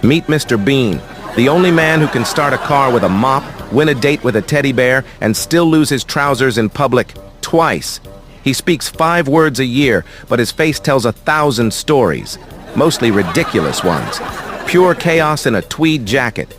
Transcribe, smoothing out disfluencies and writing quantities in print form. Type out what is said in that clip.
Meet Mr. Bean, the only man who can start a car with a mop, win a date with a teddy bear, and still lose his trousers in public twice. He speaks 5 words a year, but his face tells 1,000 stories, mostly ridiculous ones. Pure chaos in a tweed jacket.